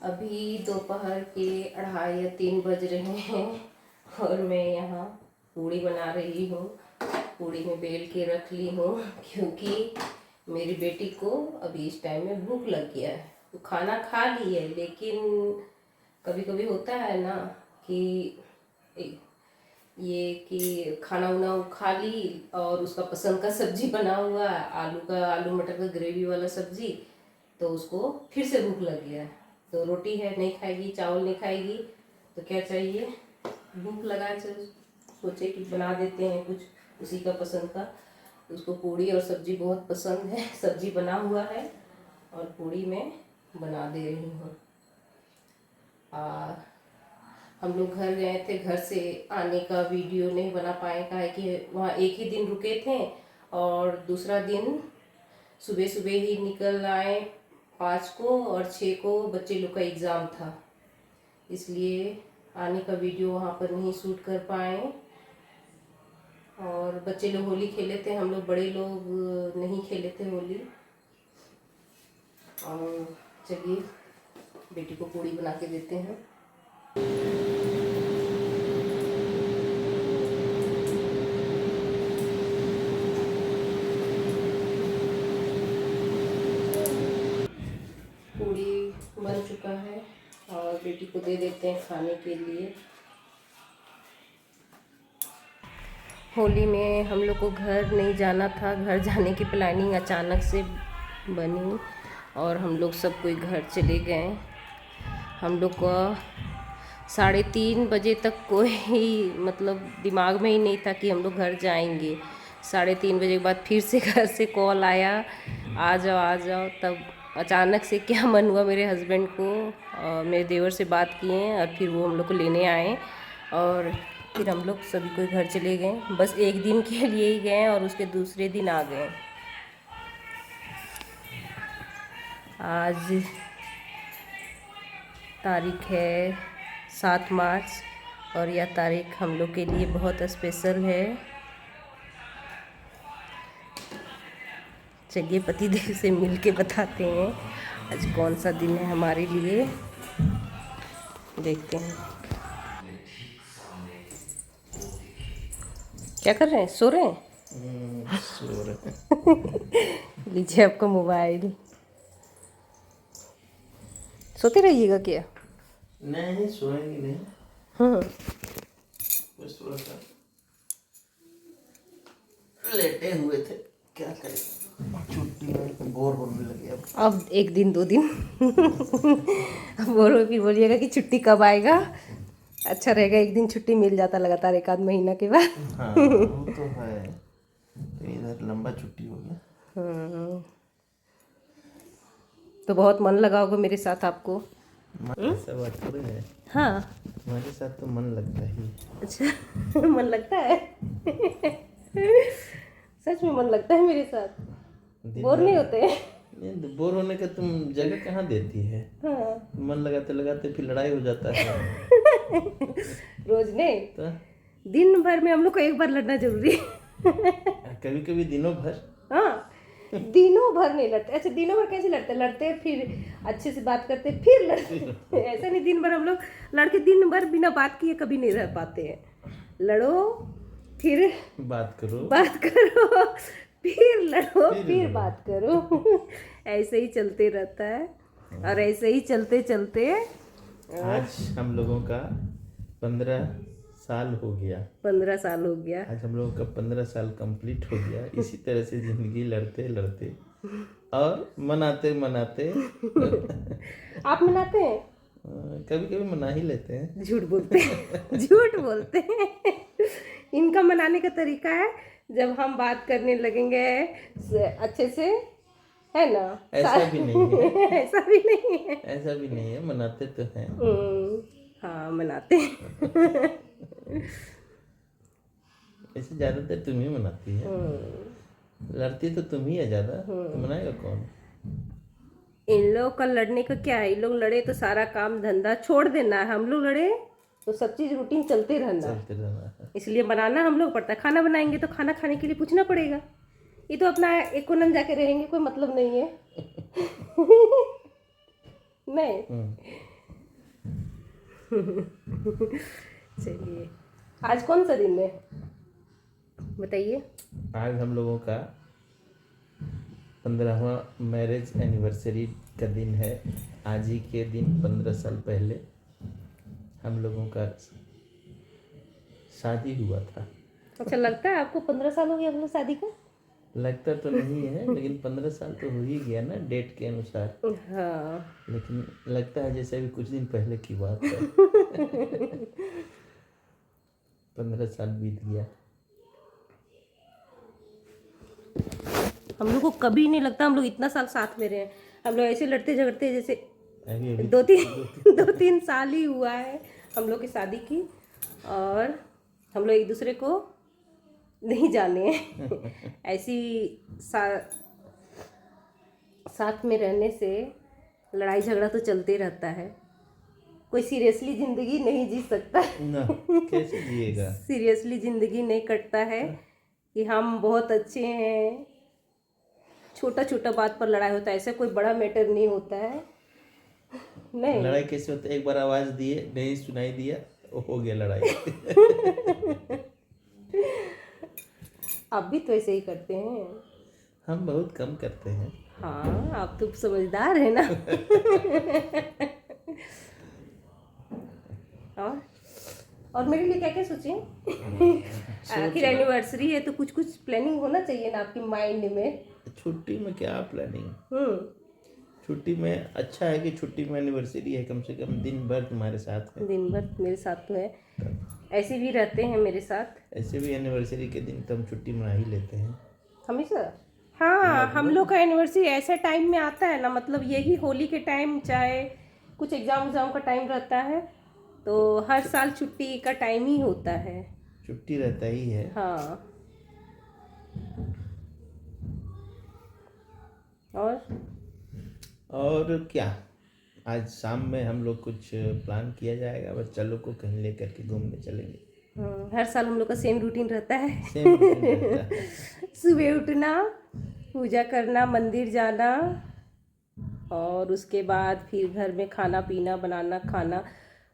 अभी दोपहर के 2:30 या 3 बज रहे हैं और मैं यहाँ पूड़ी बना रही हूँ। पूड़ी में बेल के रख ली हूँ क्योंकि मेरी बेटी को अभी इस टाइम में भूख लग गया है। तो खाना खा ली है, लेकिन कभी कभी होता है ना कि ये कि खाना उना खा ली और उसका पसंद का सब्जी बना हुआ आलू मटर का ग्रेवी वाला सब्जी, तो उसको फिर से भूख लग गया। तो रोटी है नहीं खाएगी, चावल नहीं खाएगी, तो क्या चाहिए, भूख लगा सोचे कि बना देते हैं कुछ उसी का पसंद का। उसको पूड़ी और सब्जी बहुत पसंद है। सब्जी बना हुआ है और पूड़ी में बना दे रही हूँ। हम लोग घर गए थे, घर से आने का वीडियो नहीं बना पाए, का है कि वहाँ एक ही दिन रुके थे और दूसरा दिन सुबह सुबह ही निकल आए। 5 को और 6 को बच्चे लोग का एग्ज़ाम था, इसलिए आने का वीडियो वहाँ पर नहीं शूट कर पाए। और बच्चे लोग होली खेले थे, हम लोग बड़े लोग नहीं खेले थे होली। और चलिए बेटी को पूड़ी बना के देते हैं। पूड़ी बन चुका है और बेटी को दे देते हैं खाने के लिए। होली में हम लोग को घर नहीं जाना था, घर जाने की प्लानिंग अचानक से बनी और हम लोग सब कोई घर चले गए। हम लोग को 3:30 बजे तक कोई मतलब दिमाग में ही नहीं था कि हम लोग घर जाएंगे। 3:30 बजे के बाद फिर से घर से कॉल आया, आ जाओ आ जाओ। तब अचानक से क्या मन हुआ, मेरे हस्बैंड को मेरे देवर से बात किए और फिर वो हम लोग को लेने आए और फिर हम लोग सभी कोई घर चले गए। बस एक दिन के लिए ही गए और उसके दूसरे दिन आ गए। आज तारीख है 7 मार्च और यह तारीख हम लोग के लिए बहुत स्पेशल है। चलिए पतिदेव से मिल के बताते हैं आज कौन सा दिन है हमारे लिए। देखते हैं क्या कर रहे हैं, सो रहे हैं? सो रहे। लीजिए आपका मोबाइल। सोते रहिएगा क्या? नहीं सोएंगे नहीं, हाँ, बस थोड़ा सा लेटे हुए थे, क्या करें, छुट्टी में बोर होने लगे। अब 1 दिन 2 दिन अब बोलो, फिर बोलिएगा कि छुट्टी कब आएगा। अच्छा रहेगा 1 दिन छुट्टी मिल जाता लगातार 1 आध महीना के बाद। हाँ वो तो है, इधर लंबा छुट्टी हो गया। तो बहुत मन लगा होगा मेरे साथ आपको। ऐसा बात थोड़ी है, हाँ हमारे साथ तो मन लगता ही। अच्छा मन लगता है सच में मन लगता है मेरे साथ, बोर नहीं होते? नहीं, बोर होने का तुम जगह कहाँ देती है। हाँ मन लगाते लगाते फिर लड़ाई हो जाता है। रोज नहीं, तो दिन भर में हम लोग को एक बार लड़ना जरूरी है। कभी कभी दिनों भर। हाँ दिनों भर नहीं लड़ते। अच्छा दिनों भर कैसे लड़ते? लड़ते फिर अच्छे से बात करते फिर लड़ते। ऐसा नहीं दिन भर हम लोग लड़के दिन भर बिना बात किए कभी नहीं रह पाते हैं। लड़ो फिर बात करो फिर लड़ो फिर बात करो। ऐसे ही चलते रहता है और ऐसे ही चलते चलते आज हम लोगों का 15 साल हो गया। 15 साल हो गया। आज हम लोगों का 15 साल कंप्लीट हो गया। इसी तरह से जिंदगी लड़ते लड़ते और मनाते मनाते आप मनाते हैं? कभी कभी मना ही लेते हैं। झूठ बोलते हैं झूठ बोलते हैं। इनका मनाने का तरीका है, जब हम बात करने लगेंगे अच्छे से, है ना? ऐसा भी नहीं है, ऐसा भी नहीं है, ऐसा भी नहीं है, मनाते तो हैं। हाँ मनाते हैं। ऐसे ज्यादातर तुम ही मनाती है, लड़ती तो तुम ही है ज्यादा, तो मनाएगा कौन? इन लोग का लड़ने का क्या है, इन लोग लड़े तो सारा काम धंधा छोड़ देना है, हम लोग लड़े तो सब चीज़ रूटीन चलते रहना है। इसलिए बनाना हम लोग पड़ता है। खाना बनाएंगे तो खाना खाने के लिए पूछना पड़ेगा। ये तो अपना एक कोनन जाके रहेंगे, कोई मतलब नहीं है। नहीं चलिए, आज कौन सा दिन है बताइए। आज हम लोगों का 15वां मैरिज एनिवर्सरी का दिन है। आज ही के दिन 15 साल पहले हम लोगों का शादी हुआ था। अच्छा, लगता है आपको 15 साल हो गए हम लोग शादी को? लगता तो नहीं है, लेकिन 15 साल तो हो ही गया ना डेट के अनुसार। हाँ। लेकिन लगता है जैसे अभी कुछ दिन पहले की बात है। 15 साल बीत गया। हम लोग को कभी नहीं लगता हम लोग इतना साल साथ में रहे हैं। हम लोग ऐसे लड़ते झगड़ते जैसे अभी अभी 2-3 साल ही हुआ है हम लोग की शादी की, और हम लोग एक दूसरे को नहीं जाने हैं। ऐसी साथ में रहने से लड़ाई झगड़ा तो चलते रहता है। कोई सीरियसली ज़िंदगी नहीं जी सकता। ना, कैसे जिएगा। सीरियसली ज़िंदगी नहीं कटता है कि हम बहुत अच्छे हैं, छोटा छोटा बात पर लड़ाई होता है, ऐसा कोई बड़ा मैटर नहीं होता है। नहीं, लड़ाई कैसे होता है? एक बार आवाज दिए, नहीं सुनाई दिया, हो गया लड़ाई। आप भी तो ऐसे ही करते हैं। हम बहुत कम करते हैं। हाँ, आप तो समझदार है ना। और मेरे लिए क्या क्या सोचे? आखिर एनिवर्सरी है तो कुछ कुछ प्लानिंग होना चाहिए ना आपके माइंड में। छुट्टी में क्या प्लानिंग? हम्म। छुट्टी में अच्छा है कि छुट्टी में एनिवर्सरी है, कम से कम दिन भर तुम्हारे साथ है। दिन भर मेरे साथ तो है, ऐसे भी रहते हैं मेरे साथ। ऐसे भी एनिवर्सरी के दिन तो हम छुट्टी मना ही लेते हैं हमेशा। हाँ, हम लोग का एनिवर्सरी ऐसे टाइम में आता है ना, मतलब यही होली के टाइम, चाहे कुछ एग्ज़ाम उग्ज़ाम का टाइम रहता है, तो हर साल छुट्टी का टाइम ही होता है। छुट्टी रहता ही है। हाँ। और क्या, आज शाम में हम लोग कुछ प्लान किया जाएगा, बच्चा लोग को कहीं लेकर के घूमने चलेंगे। हर साल हम लोग का सेम रूटीन रहता है। सेम रूटीन रहता है। सुबह उठना, पूजा करना, मंदिर जाना, और उसके बाद फिर घर में खाना पीना बनाना खाना।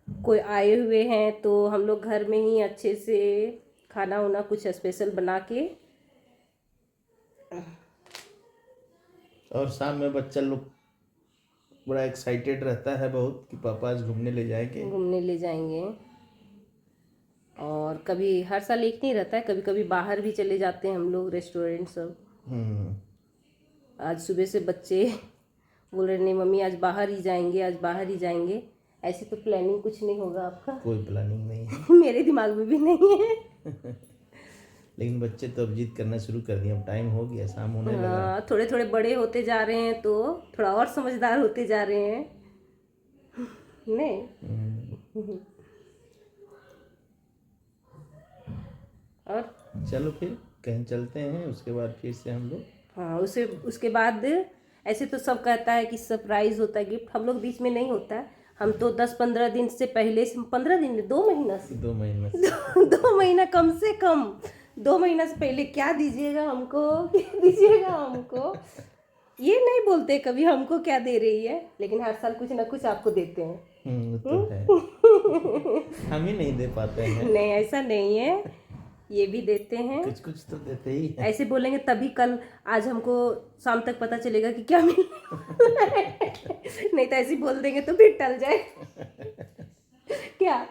कोई आए हुए हैं तो हम लोग घर में ही अच्छे से खाना वाना कुछ स्पेशल बना के। और शाम में बच्चा लोग बड़ा एक्साइटेड रहता है बहुत कि पापा आज घूमने ले जाएंगे। घूमने ले जाएंगे। और कभी हर साल एक नहीं रहता है, कभी कभी बाहर भी चले जाते हैं हम लोग, रेस्टोरेंट सब। आज सुबह से बच्चे बोल रहे नहीं मम्मी आज बाहर ही जाएंगे, आज बाहर ही जाएंगे। ऐसे तो प्लानिंग कुछ नहीं होगा आपका? कोई प्लानिंग नहीं है। मेरे दिमाग में भी नहीं है। लेकिन बच्चे तो अब जिद करना शुरू कर दिए, अब टाइम हो गया, शाम होने लगा। हाँ, थोड़े थोड़े बड़े होते जा रहे हैं तो थोड़ा और समझदार होते जा रहे हैं। नहीं। और चलो फिर कहीं चलते हैं, उसके बाद फिर से हम लोग। हाँ, उसके बाद ऐसे तो सब कहता है कि सरप्राइज होता है, गिफ्ट हम लोग बीच में नहीं होता है। हम तो 10-15 दिन से पहले से, 15 दिन 2 महीना से 2 महीने 2 महीना कम से कम 2 महीना से पहले क्या दीजिएगा हमको, क्या दीजिएगा हमको, ये नहीं बोलते कभी हमको क्या दे रही है, लेकिन हर साल कुछ ना कुछ आपको देते हैं। तो है। हम ही नहीं दे पाते हैं। नहीं, ऐसा नहीं है, ये भी देते हैं। कुछ कुछ तो देते ही है। ऐसे बोलेंगे तभी कल आज हमको शाम तक पता चलेगा कि क्या मिल। नहीं तो ऐसे ही बोल देंगे तो फिर टल जाए। क्या?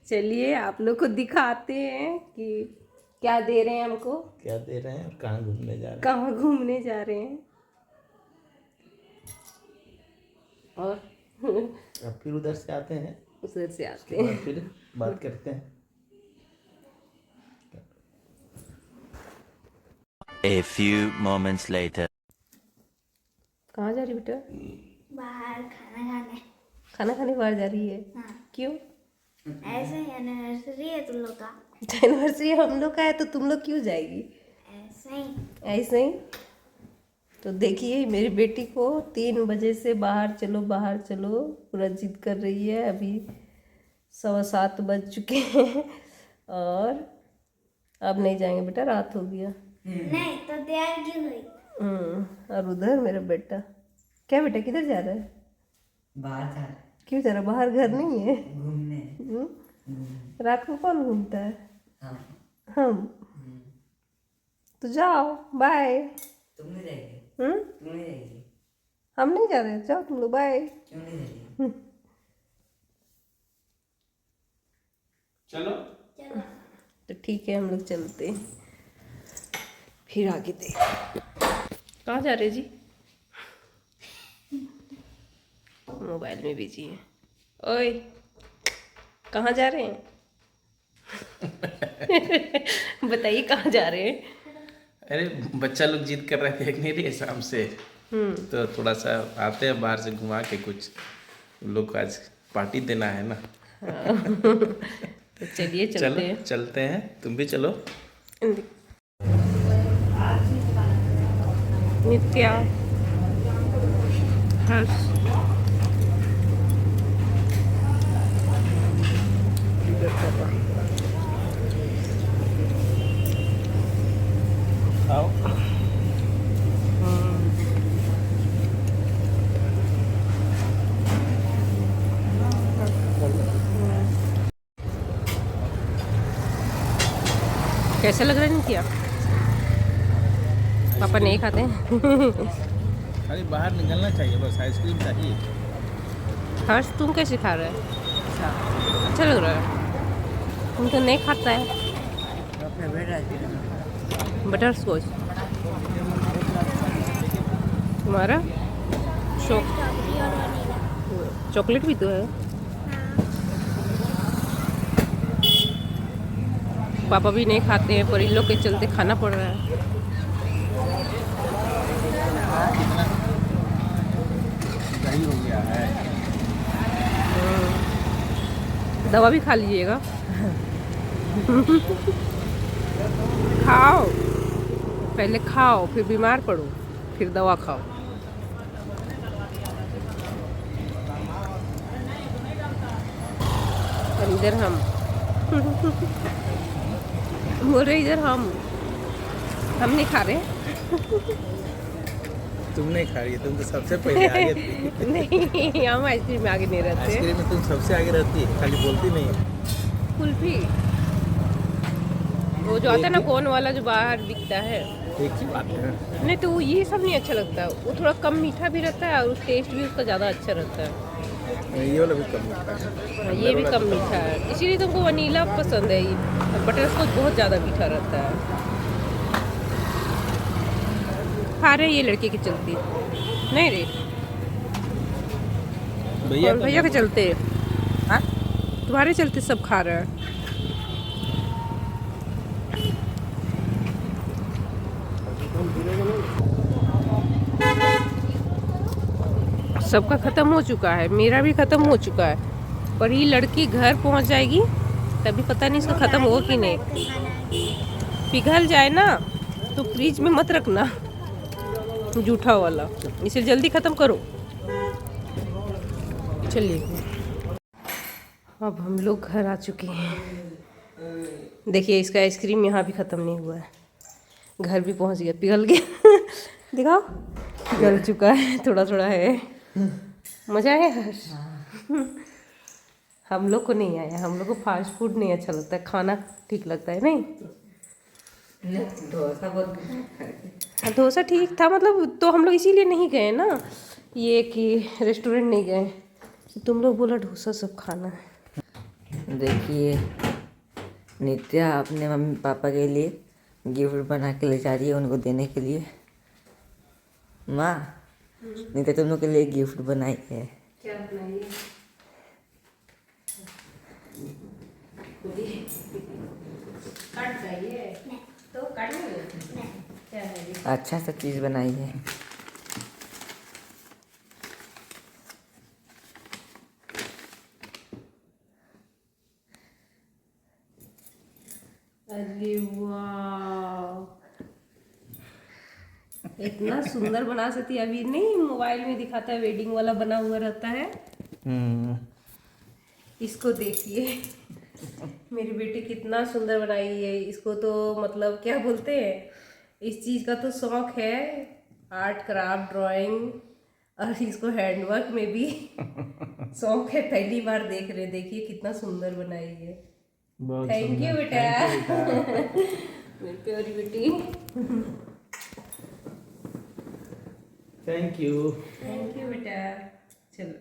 चलिए आप लोग को दिखाते हैं कि क्या दे रहे हैं हमको, क्या दे रहे हैं और कहाँ घूमने जा रहे हैं। कहाँ घूमने जा रहे हैं। और अब फिर उधर से आते हैं, उधर से आते उसके बाद हैं। फिर बात करते हैं। A few moments later. कहाँ जा रही बेटा? बाहर खाना खाने। खाना खाने बाहर जा रही है? हाँ, क्यों? ऐसे ही एनिवर्सरी है तुम लोग का। एनिवर्सरी हम लोग का है तो तुम लोग क्यों जाएगी? ऐसे ही। ऐसे ही। तो देखिए मेरी बेटी को 3 बजे से बाहर चलो बाहर चलो पूरा जिद कर रही है। अभी 7:15 बज चुके हैं और अब नहीं जाएंगे बेटा, रात हो गया। नहीं तो तैयार क्यों हुई? और उधर मेरा बेटा, क्या बेटा किधर जा रहा है? बाहर जा रहा है। क्यों जरा बाहर घर नहीं है? घूमने। रात को कौन घूमता है? हाँ। हम। तो जाओ, बाय। तुम नहीं जाएगी? हम्म? तुम नहीं जाएगी? हम नहीं जा रहे, जाओ तुम लोग, बाय। क्यों नहीं जाएगी? चलो। चलो तो ठीक है, हम लोग चलते हैं, फिर आगे देख। कहाँ जा रहे जी? मोबाइल में बिजी है। ओए, कहाँ जा रहे हैं? बताइए कहाँ जा रहे हैं? अरे बच्चा लोग जिद कर रहे थे एक नहीं रही शाम से, तो थोड़ा सा आते हैं बाहर से घुमा के, कुछ उन लोग को आज पार्टी देना है ना। तो चलिए चलते चलो हैं। चलते हैं, तुम भी चलो। नित्या, हर्ष, आओ। कैसा लग रहा है नित्या? पापा नहीं खाते हैं। अरे बाहर निकलना चाहिए, बस आइसक्रीम चाहिए। हर्ष, तुम कैसे खा रहे हो? अच्छा लग रहा है। तुम तो नहीं खाता है। Favourite ice cream. बटर स्कॉच तुम्हारा शौक? चॉकलेट भी तो है। पापा भी नहीं खाते हैं, पर इन लोग के चलते खाना पड़ रहा है। दही हो गया है। दवा भी खा लीजिएगा। खाओ, पहले खाओ, फिर बीमार पड़ो, फिर दवा खाओ। और इधर हम बोल रहे, इधर हम नहीं खा रहे। तुम नहीं खा रही है, तुम तो सबसे पहले आगे थी। नहीं, हम आइसक्रीम में आगे नहीं रहते। आइसक्रीम में तुम सबसे आगे रहती है, खाली बोलती नहीं है। कुल्फी, वो जो आता है ना कोन वाला, जो बाहर बिकता है। एक ही बात है। नहीं तो ये सब नहीं अच्छा लगता, वो थोड़ा कम मीठा भी रहता है और टेस्ट भी उसका ज़्यादा अच्छा रहता है। ये वाला भी कम मीठा है। हाँ, ये भी कम मीठा है, इसीलिए तुमको वनीला पसंद है। ये बटर स्कॉच बहुत ज़्यादा मीठा रहता है। खा रहे ये लड़के के चलते नहीं रे, भैया के चलते। हाँ, तुम्हारे चलते सब खा रहे हैं। सबका ख़त्म हो चुका है, मेरा भी ख़त्म हो चुका है, पर ये लड़की घर पहुंच जाएगी तभी पता नहीं इसका ख़त्म होगा कि नहीं। पिघल जाए ना तो फ्रिज में मत रखना, जूठा वाला, इसे जल्दी ख़त्म करो। चलिए, अब हम लोग घर आ चुके हैं। देखिए, इसका आइसक्रीम यहाँ भी ख़त्म नहीं हुआ है, घर भी पहुँच गया, पिघल गया। दिखाओ, पिघल चुका है, थोड़ा थोड़ा है। मज़ा आया हर्ष? हम लोग को नहीं आया, हम लोग को फास्ट फूड नहीं अच्छा लगता है, खाना ठीक लगता है। नहीं, डोसा बहुत डोसा ठीक था, मतलब तो हम लोग इसीलिए नहीं गए ना, ये कि रेस्टोरेंट नहीं गए। तुम लोग बोला डोसा सब खाना है। देखिए, नित्या अपने मम्मी पापा के लिए गिफ्ट बना के ले जा रही है उनको देने के लिए। माँ, नित्या तुम लोग के लिए गिफ्ट बनाई है। क्या बनाइए? काट चाहिए तो काट लो। क्या है ये? अच्छा सा चीज़ बनाई है। अरे वाह, इतना सुंदर बना सकती है। अभी नहीं मोबाइल में दिखाता है, वेडिंग वाला बना हुआ रहता है। इसको देखिए, मेरी बेटी कितना सुंदर बनाई है। इसको तो मतलब क्या बोलते हैं, इस चीज़ का तो शौक है, आर्ट क्राफ्ट ड्राइंग, और इसको हैंडवर्क में भी शौक है, पहली बार देख रहे, देखिए कितना सुंदर बनाई है। बहुत थैंक यू सुंदर। बेटा। Thank you बेटा। मेरी प्यारी बेटी। Thank you. थैंक यू बेटा। चलो,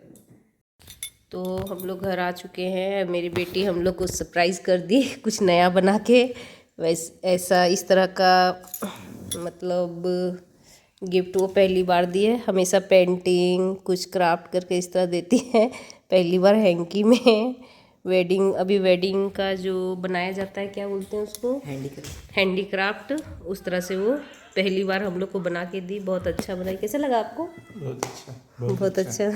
तो हम लोग घर आ चुके हैं। मेरी बेटी हम लोग को सरप्राइज़ कर दी कुछ नया बना के। ऐसा इस तरह का मतलब गिफ्ट वो पहली बार दी है। हमेशा पेंटिंग कुछ क्राफ्ट करके इस तरह देती है। पहली बार हैंकी में अभी वेडिंग का जो बनाया जाता है, क्या बोलते हैं उसको, हैंडीक्राफ्ट, उस तरह से वो पहली बार हम लोग को बना के दी। बहुत अच्छा बनाई। कैसा लगा आपको? बहुत अच्छा। बहुत अच्छा।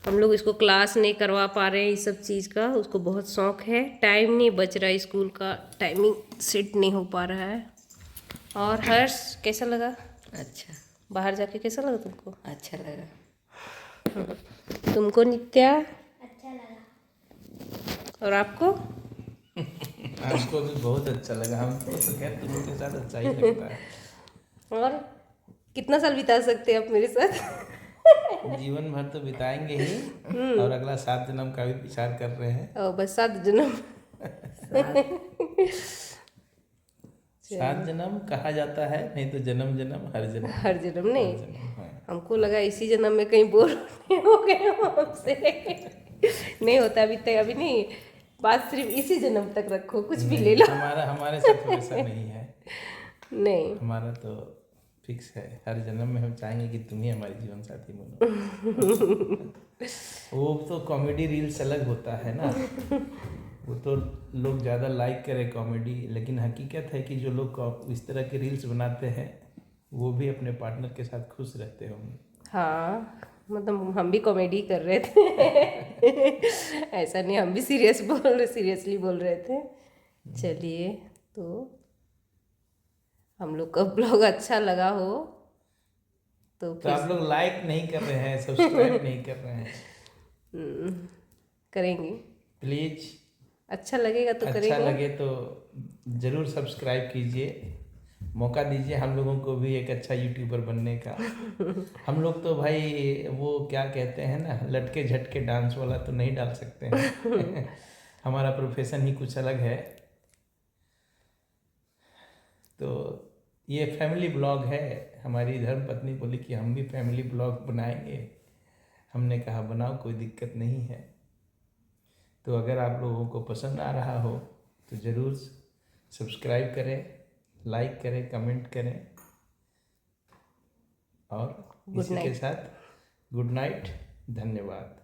हम लोग इसको क्लास नहीं करवा पा रहे हैं इस सब चीज़ का। उसको बहुत शौक है, टाइम नहीं बच रहा है, स्कूल का टाइमिंग सेट नहीं हो पा रहा है। और हर्ष, कैसा लगा? अच्छा, बाहर जाके कैसा लगा तुमको? अच्छा लगा। तुमको नित्या? अच्छा लगा। और आपको? आपको भी बहुत अच्छा लगा। हमको तो खैर तुमके साथ अच्छा ही लगता है। और कितना साल बिता सकते हैं आप मेरे साथ? जीवन भर तो बिताएंगे ही, और अगला 7 जन्म का भी विचार कर रहे हैं। और बस 7 जन्म। 7 जन्म कहा जाता है, नहीं तो जन्म जन्म हर जन्म। हर जन्म नहीं। हर जन्म, हाँ। हमको लगा इसी जन्म में कहीं बोर हो गए हो हमसे। नहीं होता अभी तक, अभी नहीं। बात सिर्फ इसी जन्म तक रखो, कुछ भी ले लो। हमारे साथ वैसा नहीं है। नहीं। हमारा तो फिक्स है, हर जन्म में हम चाहेंगे कि तुम ही हमारी जीवन साथी बनो। वो तो कॉमेडी रील्स अलग होता है ना, वो तो लोग ज़्यादा लाइक करें कॉमेडी, लेकिन हकीकत है कि जो लोग इस तरह के रील्स बनाते हैं वो भी अपने पार्टनर के साथ खुश रहते होंगे। हाँ, मतलब हम भी कॉमेडी कर रहे थे। ऐसा नहीं, हम भी सीरियसली बोल रहे थे। चलिए, तो हम लोग का ब्लॉग अच्छा लगा हो तो तो आप लोग लाइक नहीं कर रहे हैं, सब्सक्राइब नहीं कर रहे हैं, करेंगे। प्लीज अच्छा लगेगा तो अच्छा करेंगे। लगे तो ज़रूर सब्सक्राइब कीजिए, मौका दीजिए हम लोगों को भी एक अच्छा यूट्यूबर बनने का। हम लोग तो भाई वो क्या कहते हैं ना, लटके झटके डांस वाला तो नहीं डाल सकते हैं। हमारा प्रोफेशन ही कुछ अलग है। तो ये फैमिली ब्लॉग है। हमारी धर्मपत्नी बोली कि हम भी फैमिली ब्लॉग बनाएंगे। हमने कहा बनाओ, कोई दिक्कत नहीं है। तो अगर आप लोगों को पसंद आ रहा हो तो ज़रूर सब्सक्राइब करें, लाइक करें, कमेंट करें, और इसी के साथ गुड नाइट। धन्यवाद।